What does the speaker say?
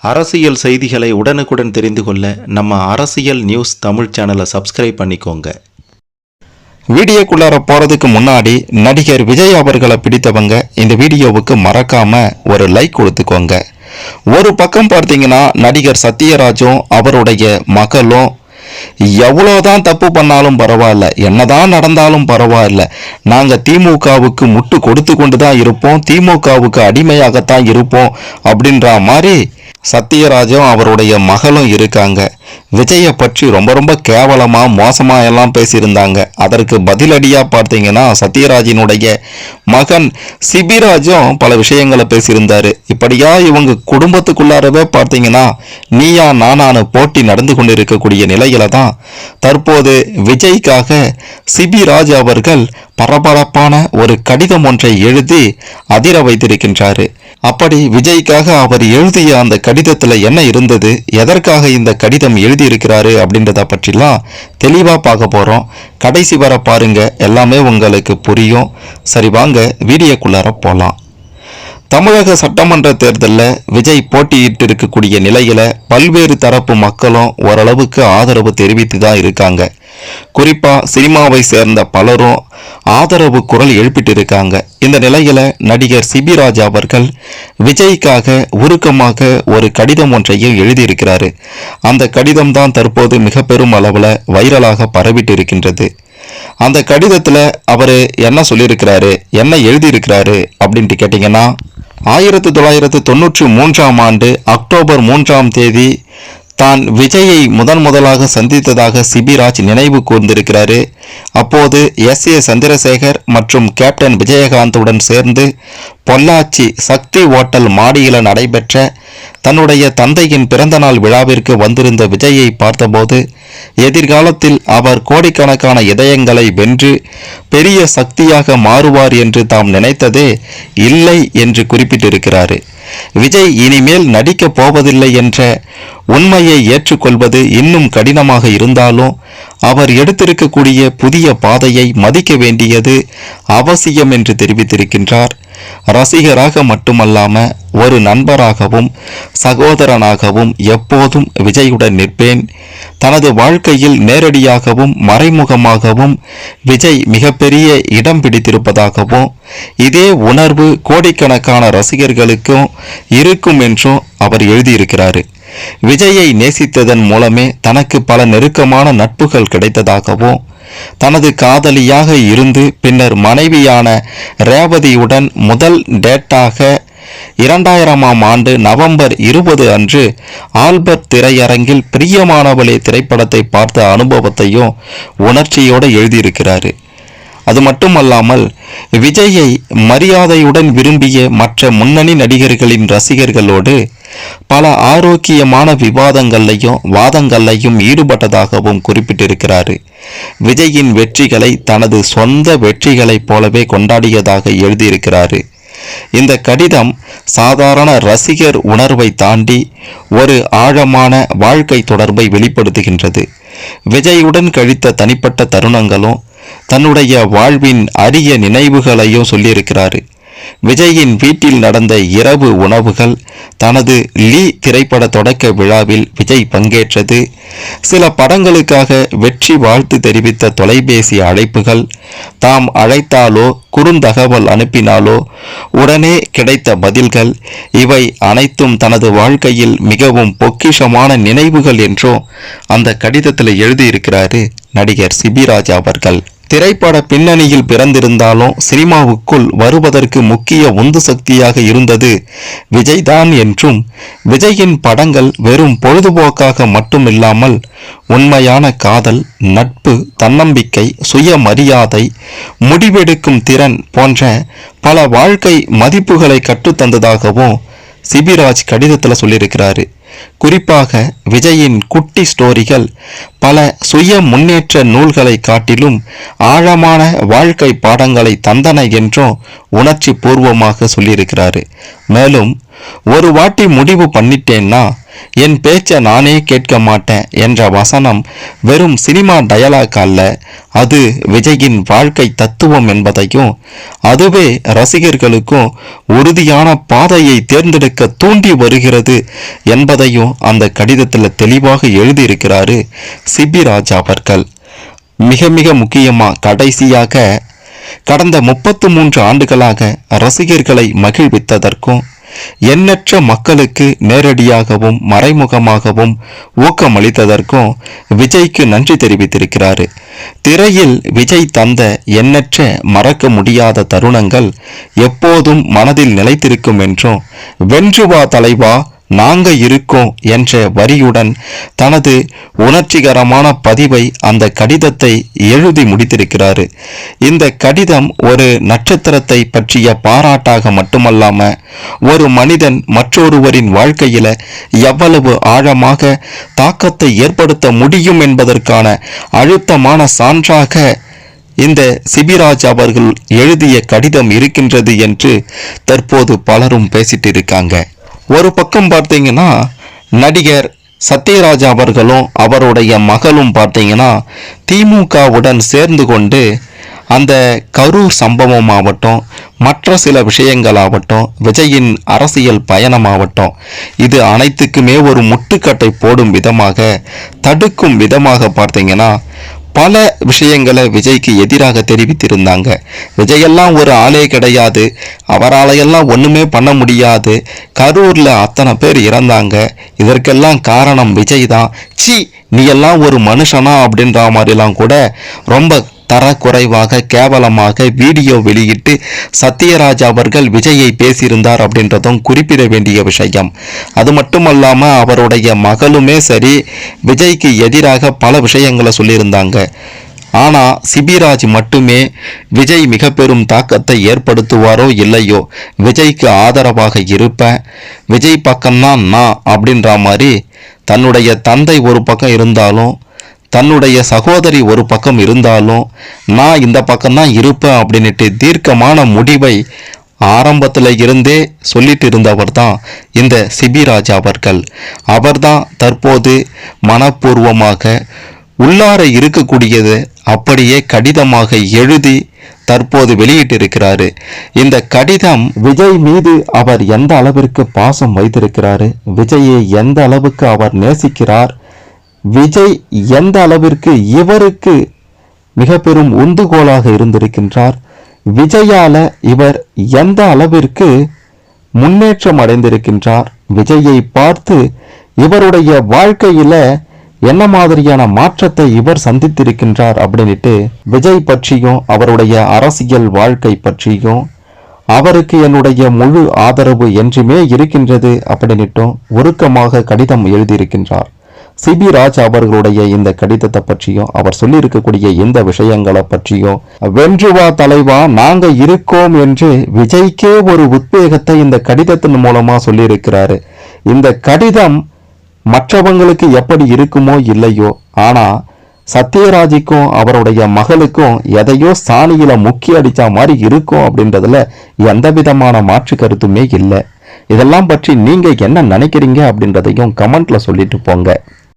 அரசியல் செய்திகளை உடனுக்குடன் தெரிந்து கொள்ள நம்ம அரசியல் நியூஸ் தமிழ் சேனலை சப்ஸ்கிரைப் பண்ணிக்கோங்க. வீடியோக்குள்ளார போறதுக்கு முன்னாடி நடிகர் விஜய் அவர்களை பிடித்தவங்க இந்த வீடியோவுக்கு மறக்காம ஒரு லைக் கொடுத்துக்கோங்க. ஒரு பக்கம் பார்த்தீங்கன்னா நடிகர் சத்யராஜும் அவருடைய மகளும் எவ்வளோதான் தப்பு பண்ணாலும் பரவாயில்ல, என்னதான் நடந்தாலும் பரவாயில்ல, நாங்கள் திமுகவுக்கு முட்டு கொடுத்து கொண்டு தான் இருப்போம், திமுகவுக்கு அடிமையாகத்தான் இருப்போம் அப்படின்ற மாதிரி சத்யராஜும் அவருடைய மகளும் இருக்காங்க. விஜயை பற்றி ரொம்ப கேவலமாக மோசமாக எல்லாம் பேசியிருந்தாங்க. அதற்கு பதிலடியாக பார்த்தீங்கன்னா சத்யராஜினுடைய மகன் சிபிராஜும் பல விஷயங்களை பேசியிருந்தாரு. இப்படியா இவங்க குடும்பத்துக்குள்ளாரவே பார்த்தீங்கன்னா நீயா நானானு போட்டி நடந்து கொண்டு இருக்கக்கூடிய நிலையில தான் தற்போது விஜய்க்காக சிபிராஜ் அவர்கள் பரபரப்பான ஒரு கடிதம் ஒன்றை எழுதி அதிர வைத்திருக்கின்றாரு. அப்படி விஜய்க்காக அவர் எழுதிய அந்த கடிதத்தில் என்ன இருந்தது, எதற்காக இந்த கடிதம் எழுதியிருக்கிறாரு அப்படின்றத பற்றிலாம் தெளிவாக பார்க்க போகிறோம். கடைசி வர பாருங்க, எல்லாமே உங்களுக்கு புரியும். சரி வாங்க வீடியோக்குள்ளார போகலாம். தமிழக சட்டமன்ற தேர்தலில் விஜய் போட்டியிட்டு இருக்கக்கூடிய நிலையில் பல்வேறு தரப்பு மக்களும் ஓரளவுக்கு ஆதரவு தெரிவித்து தான் இருக்காங்க. குறிப்பாக சினிமாவை சேர்ந்த பலரும் ஆதரவு குரல் எழுப்பிட்டு இருக்காங்க. இந்த நிலையில நடிகர் சிபிராஜ் அவர்கள் விஜய்க்காக உருக்கமாக ஒரு கடிதம் ஒன்றையும் எழுதியிருக்கிறாரு. அந்த கடிதம் தான் தற்போது மிக பெரும் அளவில் வைரலாக பரவிட்டு இருக்கின்றது. அந்த கடிதத்துல அவரு என்ன சொல்லியிருக்கிறாரு, என்ன எழுதியிருக்கிறாரு அப்படின்ட்டு கேட்டீங்கன்னா, 1993 அக்டோபர் 3 தான் விஜயை முதலாக சந்தித்ததாக சிபிராஜ் நினைவு கூர்ந்திருக்கிறாரு. அப்போது SA சந்திரசேகர் மற்றும் கேப்டன் விஜயகாந்துடன் சேர்ந்து பொள்ளாச்சி சக்தி ஓட்டல் மாடியில் நடைபெற்ற தன்னுடைய தந்தையின் பிறந்தநாள் விழாவிற்கு வந்திருந்த விஜயை பார்த்தபோது எதிர்காலத்தில் அவர் கோடிக்கணக்கான இதயங்களை வென்று பெரிய சக்தியாக மாறுவார் என்று தாம் நினைத்ததே இல்லை என்று குறிப்பிட்டிருக்கிறாரு. விஜய் இனிமேல் நடிக்கப் போவதில்லை என்ற உண்மையை ஏற்றுக்கொள்வது இன்னும் கடினமாக இருந்தாலும் அவர் எடுத்திருக்கக்கூடிய புதிய பாதையை மதிக்க வேண்டியது அவசியம் என்று தெரிவித்திருக்கின்றார். ரசிகராக மட்டுமல்லாம ஒரு நண்பராகவும் சகோதரனாகவும் எப்போதும் விஜயுடன் நிற்பேன். தனது வாழ்க்கையில் நேரடியாகவும் மறைமுகமாகவும் விஜய் மிகப்பெரிய இடம் பிடித்திருப்பதாகவும் இதே உணர்வு கோடிக்கணக்கான ரசிகர்களுக்கும் இருக்கும் என்றும் அவர் எழுதியிருக்கிறாரு. விஜயை நேசித்ததன் மூலமே தனக்கு பல நெருக்கமான நட்புகள் கிடைத்ததாகவும் தனது காதலியாக இருந்து பின்னர் மனைவியான ரேவதியுடன் முதல் டேட்டாக 2000 நவம்பர் 20 அன்று ஆல்பர்ட் திரையரங்கில் பிரியமானவளே திரைப்படத்தை பார்த்த அனுபவத்தையும் உணர்ச்சியோடு எழுதியிருக்கிறாரு. அது மட்டுமல்லாமல் விஜயை மரியாதையுடன் விரும்பிய மற்ற முன்னணி நடிகர்களின் ரசிகர்களோடு பல ஆரோக்கியமான விவாதங்களையும் வாதங்களையும் ஈடுபட்டதாகவும் குறிப்பிட்டிருக்கிறாரு. விஜயின் வெற்றிகளை தனது சொந்த வெற்றிகளைப் போலவே கொண்டாடியதாக எழுதியிருக்கிறாரு. இந்த கடிதம் சாதாரண ரசிகர் உணர்வை தாண்டி ஒரு ஆழமான வாழ்க்கை தொடர்பை வெளிப்படுத்துகின்றது. விஜயுடன் கழித்த தனிப்பட்ட தருணங்களும் தன்னுடைய வாழ்வின் அரிய நினைவுகளையும் சொல்லியிருக்கிறாரு. விஜயின் வீட்டில் நடந்த இரவு உணவுகள், தனது லீ திரைப்பட தொடக்க விழாவில் விஜய் பங்கேற்றது, சில படங்களுக்காக வெற்றி வாழ்த்து தெரிவித்த தொலைபேசி அழைப்புகள், தாம் அழைத்தாலோ குறுந்தகவல் அனுப்பினாலோ உடனே கிடைத்த பதில்கள், இவை அனைத்தும் தனது வாழ்க்கையில் மிகவும் பொக்கிஷமான நினைவுகள் என்றும் அந்த கடிதத்தில் எழுதியிருக்கிறாரு நடிகர் சிபிராஜ் அவர்கள். திரைப்பட பின்னணியில் பிறந்திருந்தாலும் சினிமாவுக்குள் வருவதற்கு முக்கிய உந்து சக்தியாக இருந்தது விஜய்தான் என்றும், விஜயின் படங்கள் வெறும் பொழுதுபோக்காக மட்டுமில்லாமல் உண்மையான காதல், நட்பு, தன்னம்பிக்கை, சுயமரியாதை, முடிவெடுக்கும் திறன் போன்ற பல வாழ்க்கை மதிப்புகளை கற்றுத்தந்ததாகவும் சிபிராஜ் கடிதத்தில் சொல்லியிருக்கிறாரு. குறிப்பாக விஜயின் குட்டி ஸ்டோரிகள் பல சுய முன்னேற்ற நூல்களை காட்டிலும் ஆழமான வாழ்க்கை பாடங்களை தந்தன என்றும் உணர்ச்சி பூர்வமாக சொல்லியிருக்கிறாரு. மேலும் ஒரு வாட்டி முடிவு பண்ணிட்டேன்னா என் பேச்ச நானே கேட்க மாட்டேன் என்ற வசனம் வெறும் சினிமா டயலாக் அல்ல, அது விஜயின் வாழ்க்கை தத்துவம் என்பதையும் அதுவே ரசிகர்களுக்கும் உறுதியான பாதையை தேர்ந்தெடுக்க தூண்டி வருகிறது என்பதையும் அந்த கடிதத்தில் தெளிவாக எழுதியிருக்கிறாரு சிபிராஜ் அவர்கள். மிக மிக முக்கியமா கடைசியாக கடந்த 33 ஆண்டுகளாக ரசிகர்களை மகிழ்வித்ததற்கும் எண்ணற்ற மக்களுக்கு நேரடியாகவும் மறைமுகமாகவும் ஊக்கமளித்ததற்கும் விஜய்க்கு நன்றி தெரிவித்திருக்கிறாரு. திரையில் விஜய் தந்த எண்ணற்ற மறக்க முடியாத தருணங்கள் எப்போதும் மனதில் நிலைத்திருக்கும் என்றும், வென்று வா தலைவா நாங்க இருக்கோம் என்ற வரியுடன் தனது உணர்ச்சிகரமான பதிவை அந்த கடிதத்தை எழுதி முடித்திருக்கிறாரு. இந்த கடிதம் ஒரு நட்சத்திரத்தை பற்றிய பாராட்டாக மட்டுமல்லாம ஒரு மனிதன் மற்றொருவரின் வாழ்க்கையில எவ்வளவு ஆழமாக தாக்கத்தை ஏற்படுத்த முடியும் என்பதற்கான அழுத்தமான சான்றாக இந்த சிபிராஜ் அவர்கள் எழுதிய கடிதம் இருக்கின்றது என்று தற்போது பலரும் பேசிட்டு இருக்காங்க. ஒரு பக்கம் பார்த்தீங்கன்னா நடிகர் சத்யராஜ் அவர்களும் அவருடைய மகளும் பார்த்தீங்கன்னா திமுகவுடன் சேர்ந்து கொண்டு அந்த கரூர் சம்பவமாகட்டும், மற்ற சில விஷயங்களாகட்டும், விஜயின் அரசியல் பயணமாகட்டும், இது அனைத்துக்குமே ஒரு முட்டுக்கட்டை போடும் விதமாக, தடுக்கும் விதமாக பார்த்தீங்கன்னா பல விஷயங்களை விஜய்க்கு எதிராக தெரிவித்திருந்தாங்க. விஜயெல்லாம் ஒரு ஆளே கிடையாது, அவராலையெல்லாம் ஒன்றுமே பண்ண முடியாது, கரூரில் அத்தனை பேர் இறந்தாங்க, இதற்கெல்லாம் காரணம் விஜய் தான், சி நீ எல்லாம் ஒரு மனுஷனா அப்படின்ற மாதிரிலாம் கூட ரொம்ப தரக்குறைவாக கேவலமாக வீடியோ வெளியிட்டு சத்யராஜ் அவர்கள் விஜயை பேசியிருந்தார் அப்படின்றதும் குறிப்பிட வேண்டிய விஷயம். அது மட்டுமல்லாம அவருடைய மகளுமே சரி விஜய்க்கு எதிராக பல விஷயங்களை சொல்லியிருந்தாங்க. ஆனா சிபிராஜ் மட்டுமே விஜய் மிக பெரும் தாக்கத்தை ஏற்படுத்துவாரோ இல்லையோ, விஜய்க்கு ஆதரவாக இருப்பேன், விஜய் பக்கம்தான் நான் அப்படின்ற மாதிரி தன்னுடைய தந்தை ஒரு பக்கம் இருந்தாலும் தன்னுடைய சகோதரி ஒரு பக்கம் இருந்தாலும் நான் இந்த பக்கம்தான் இருப்பேன் அப்படின்ட்டு தீர்க்கமான முடிவை ஆரம்பத்தில் இருந்தே சொல்லிட்டு இருந்தவர் தான் இந்த சிபிராஜ் அவர்கள். அவர்தான் தற்போது மனப்பூர்வமாக உள்ளார இருக்கக்கூடியது அப்படியே கடிதமாக எழுதி தற்போது வெளியிட்டிருக்கிறாரு. இந்த கடிதம் விஜய் மீது அவர் எந்த அளவிற்கு பாசம் வைத்திருக்கிறாரு, விஜயை எந்த அளவுக்கு அவர் நேசிக்கிறார், விஜய் எந்த அளவிற்கு இவருக்கு மிக பெரும் உந்துகோலாக இருந்திருக்கின்றார், விஜயால இவர் எந்த அளவிற்கு முன்னேற்றம் அடைந்திருக்கின்றார், விஜயை பார்த்து இவருடைய வாழ்க்கையில என்ன மாதிரியான மாற்றத்தை இவர் சந்தித்திருக்கின்றார் அப்படின்ட்டு விஜய் பற்றியும் அவருடைய அரசியல் வாழ்க்கை பற்றியும் அவருக்கு என்னுடைய முழு ஆதரவு என்றுமே இருக்கின்றது அப்படின்னுட்டும் உருக்கமாக கடிதம் எழுதியிருக்கின்றார். சிபிராஜ் அவர்களுடைய இந்த கடிதத்தை பற்றியும் அவர் சொல்லியிருக்கக்கூடிய இந்த விஷயங்களை பற்றியும், வென்று வா தலைவா நாங்க இருக்கோம் என்று விஜய்க்கே ஒரு உத்வேகத்தை இந்த கடிதத்தின் மூலமா சொல்லியிருக்கிறாரு. இந்த கடிதம் மற்றவங்களுக்கு எப்படி இருக்குமோ இல்லையோ, ஆனா சத்யராஜுக்கும் அவருடைய மகளுக்கும் எதையோ சாணியில முக்கி அடிச்சா மாதிரி இருக்கும் அப்படின்றதுல எந்த விதமான மாற்று கருத்துமே இல்லை. இதெல்லாம் பற்றி நீங்க என்ன நினைக்கிறீங்க அப்படின்றதையும் கமெண்ட்ல சொல்லிட்டு போங்க.